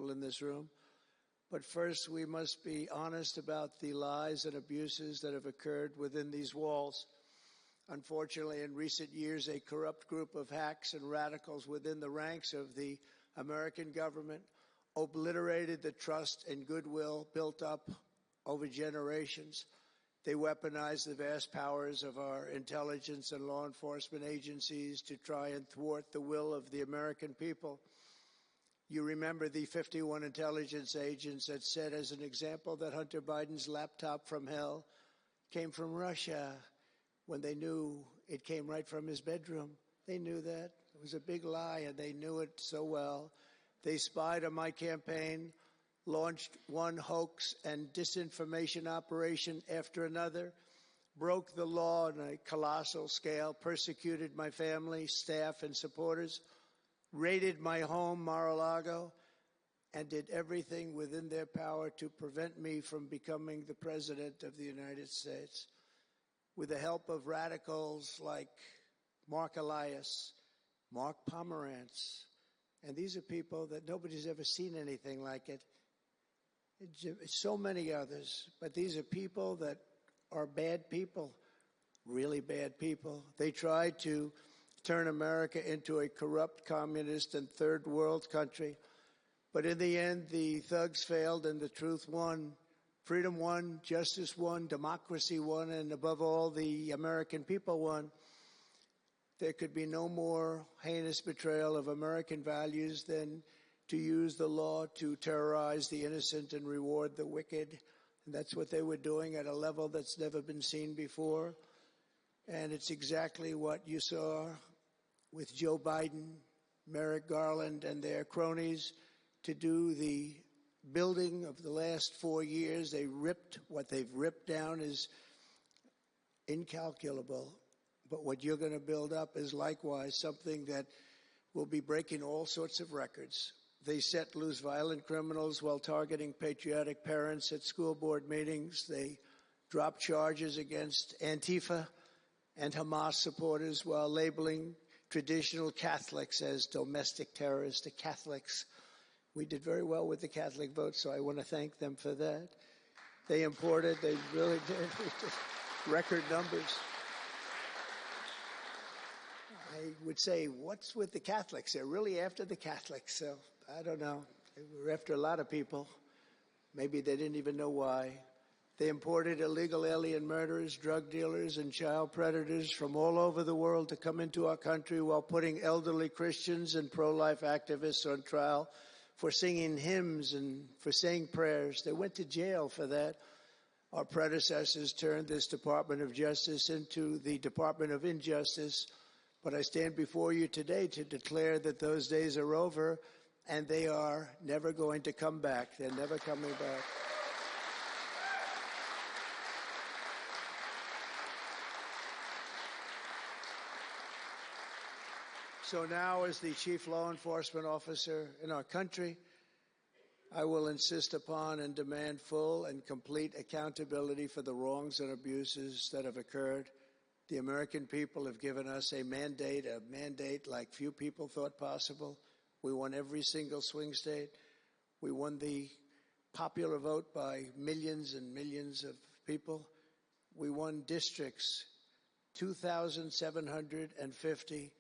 people in this room. But first, we must be honest about the lies and abuses that have occurred within these walls. Unfortunately, in recent years, a corrupt group of hacks and radicals within the ranks of the American government obliterated the trust and goodwill built up over generations. They weaponized the vast powers of our intelligence and law enforcement agencies to try and thwart the will of the American people. You remember the 51 intelligence agents that said, as an example, that Hunter Biden's laptop from hell came from Russia when they knew it came right from his bedroom. They knew that. It was a big lie, and they knew it so well. They spied on my campaign, launched one hoax and disinformation operation after another, broke the law on a colossal scale, persecuted my family, staff, and supporters, raided my home, Mar-a-Lago, and did everything within their power to prevent me from becoming the President of the United States. With the help of radicals like Mark Elias, Mark Pomerantz, and these are people that nobody's ever seen anything like it. So many others, but these are people that are bad people, really bad people. They tried to turn America into a corrupt, communist, and third world country. But in the end, the thugs failed and the truth won. Freedom won, justice won, democracy won, and above all, the American people won. There could be no more heinous betrayal of American values than to use the law to terrorize the innocent and reward the wicked. And that's what they were doing at a level that's never been seen before. And it's exactly what you saw with Joe Biden, Merrick Garland, and their cronies to do the building of the last 4 years. What they've ripped down is incalculable. But what you're going to build up is likewise something that will be breaking all sorts of records. They set loose violent criminals while targeting patriotic parents at school board meetings. They dropped charges against Antifa and Hamas supporters while labeling traditional Catholics as domestic terrorists. The Catholics, we did very well with the Catholic vote, so I want to thank them for that. They really did, record numbers. I would say, what's with the Catholics? They're really after the Catholics, so I don't know. They were after a lot of people. Maybe they didn't even know why. They imported illegal alien murderers, drug dealers, and child predators from all over the world to come into our country while putting elderly Christians and pro-life activists on trial for singing hymns and for saying prayers. They went to jail for that. Our predecessors turned this Department of Justice into the Department of Injustice. But I stand before you today to declare that those days are over, and they are never going to come back. They're never coming back. So now, as the chief law enforcement officer in our country, I will insist upon and demand full and complete accountability for the wrongs and abuses that have occurred. The American people have given us a mandate like few people thought possible. We won every single swing state. We won the popular vote by millions and millions of people. We won districts, 2,750.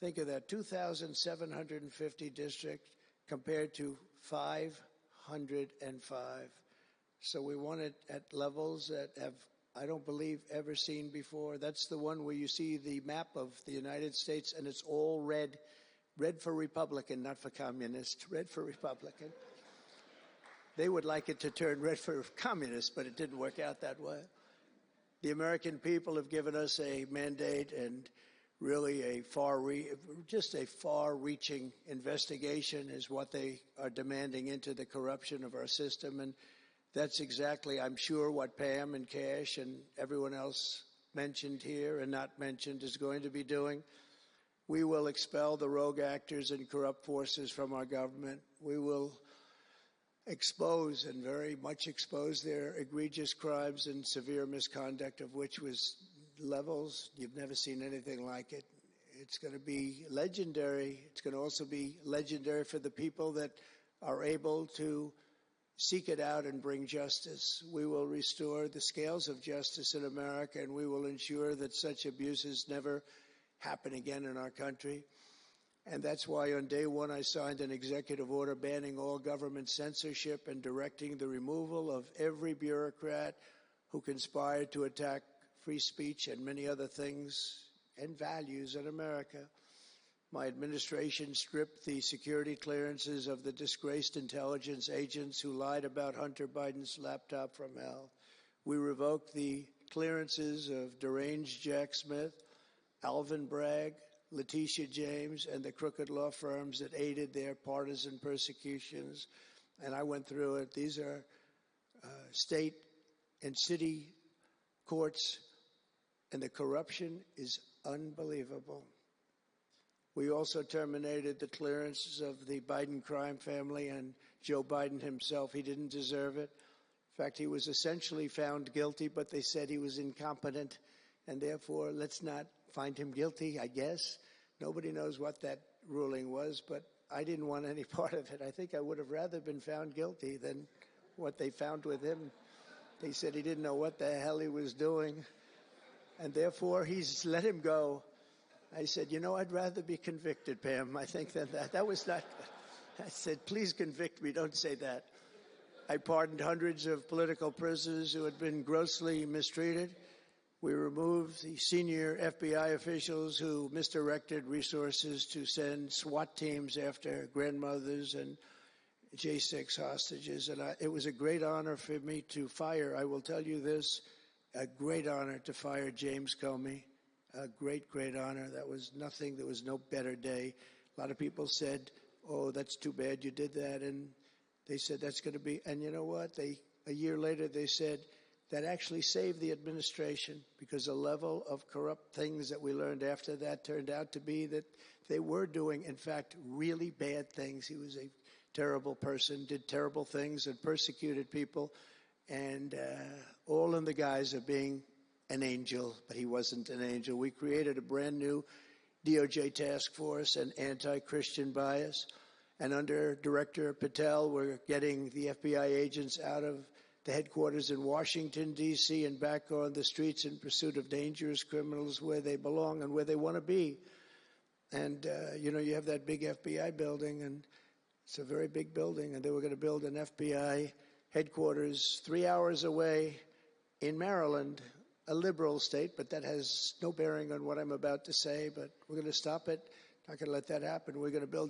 Think of that, 2,750 districts compared to 505. So we won it at levels that have, I don't believe, ever seen before. That's the one where you see the map of the United States, and it's all red. Red for Republican, not for communist. Red for Republican. They would like it to turn red for communist, but it didn't work out that way. The American people have given us a mandate and really a far-reaching investigation is what they are demanding into the corruption of our system. And that's exactly, I'm sure, what Pam and Cash and everyone else mentioned here and not mentioned is going to be doing. We will expel the rogue actors and corrupt forces from our government. We will expose and very much expose their egregious crimes and severe misconduct, of which was levels you've never seen anything like it. It's going to be legendary. It's going to also be legendary for the people that are able to seek it out and bring justice. We will restore the scales of justice in America, and we will ensure that such abuses never happen again in our country. And that's why on day one I signed an executive order banning all government censorship and directing the removal of every bureaucrat who conspired to attack free speech and many other things and values in America. My administration stripped the security clearances of the disgraced intelligence agents who lied about Hunter Biden's laptop from hell. We revoked the clearances of deranged Jack Smith, Alvin Bragg, Letitia James, and the crooked law firms that aided their partisan persecutions. And I went through it. These are state and city courts, and the corruption is unbelievable. We also terminated the clearances of the Biden crime family and Joe Biden himself. He didn't deserve it. In fact, he was essentially found guilty, but they said he was incompetent, and therefore let's not find him guilty, I guess. Nobody knows what that ruling was, but I didn't want any part of it. I think I would have rather been found guilty than what they found with him. They said he didn't know what the hell he was doing, and therefore he's let him go. I said, you know, I'd rather be convicted, Pam. I think that was not good. I said, please convict me. Don't say that. I pardoned hundreds of political prisoners who had been grossly mistreated. We removed the senior FBI officials who misdirected resources to send SWAT teams after grandmothers and J6 hostages. And it was a great honor for me to fire, I will tell you this, a great honor to fire James Comey. A great, great honor. That was nothing. There was no better day. A lot of people said, oh, that's too bad you did that. And they said that's going to be, and you know what? A year later, they said that actually saved the administration, because the level of corrupt things that we learned after that turned out to be that they were doing, in fact, really bad things. He was a terrible person, did terrible things, and persecuted people, and all in the guise of being an angel, but he wasn't an angel. We created a brand new DOJ task force and anti-Christian bias. And under Director Patel, we're getting the FBI agents out of the headquarters in Washington, D.C., and back on the streets in pursuit of dangerous criminals where they belong and where they want to be. And, you know, you have that big FBI building, and it's a very big building, and they were going to build an FBI headquarters 3 hours away in Maryland, a liberal state, but that has no bearing on what I'm about to say. But we're going to stop it. Not going to let that happen. We're going to build